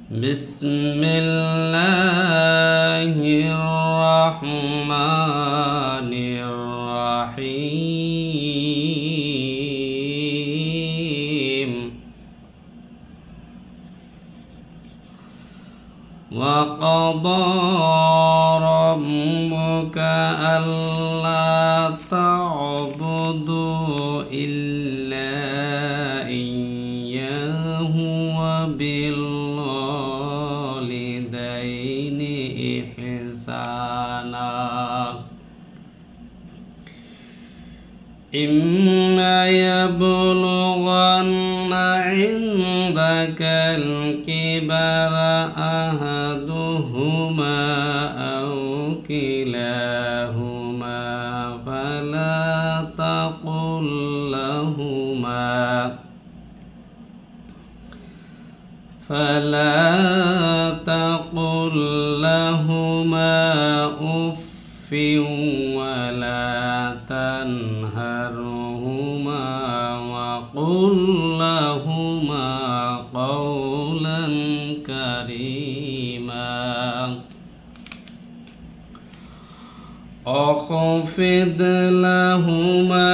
বিসমিল্লাহির রহমানির রহিম ওয়া ক্বাদা রাব্বুকা আল্লা তা'বুদু ইল্লা ইয়্যাহু ওয়া বিল ওয়ালিদাইনি ইহসানা ইম্মা ইয়াবলুগান্না ইনদাকাল কিবারা আহাদুহুমা আও কিলাহুমা ফালা তাকুল লাহুমা উফফিন ওয়ালা তানহারহুমা ওয়া কুল লাহুমা কাওলান কারীমা واخفض لهما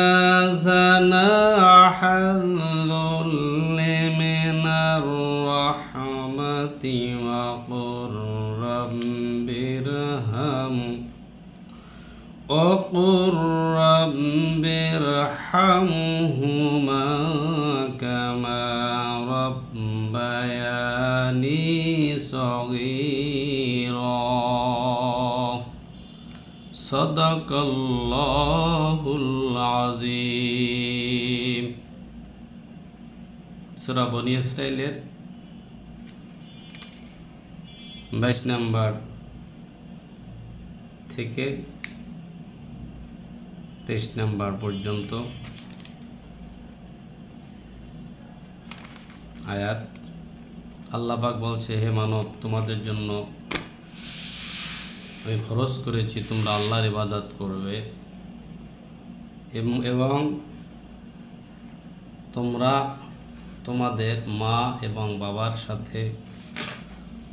جناح الذل من الرحمة وقل رب ارحمهما كما ربياني صغيرا সাদাকাল্লাহুল আযীম। সূরা বনী ইসরাঈলের 22 নম্বর থেকে 23 নম্বর পর্যন্ত আয়াত। আল্লাহ পাক বলছে, হে মানব, তোমাদের জন্য আমি ফরজ করেছি তোমরা আল্লাহর ইবাদত করবে এবং তোমরা তোমাদের মা এবং বাবার সাথে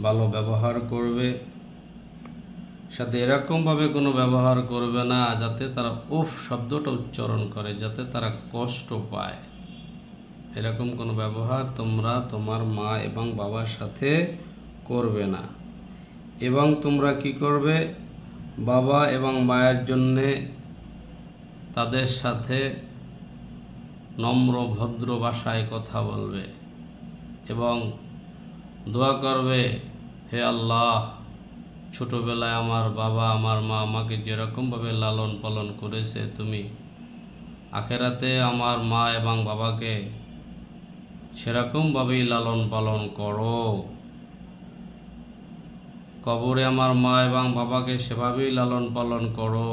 ভালো ব্যবহার করবে, সাথে এরকমভাবে কোনো ব্যবহার করবে না যাতে তারা উফ শব্দটা উচ্চারণ করে, যাতে তারা কষ্ট পায়। এরকম কোনো ব্যবহার তোমরা তোমার মা এবং বাবার সাথে করবে না। এবং তোমরা কি করবে? বাবা এবং মায়ের জন্যে তাদের সাথে নম্র ভদ্র ভাষায় কথা বলবে এবং দোয়া করবে, হে আল্লাহ, ছোটোবেলায় আমার বাবা আমার মা আমাকে যেরকমভাবে লালন পালন করেছে, তুমি আখেরাতে আমার মা এবং বাবাকে সেরকমভাবেই লালন পালন করো। কবরে আমার মা এবং বাবাকে সেভাবেই লালন পালন করো,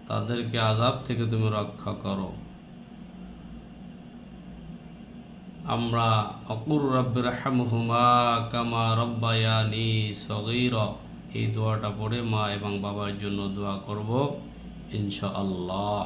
তাদেরকে আযাব থেকে তুমি রক্ষা করো। আমরা অকুর রব্বির রহমহুমা কামা রব্বায়ানি সগীরা এই দোয়াটা পড়ে মা এবং বাবার জন্য দোয়া করব ইনশাআল্লাহ।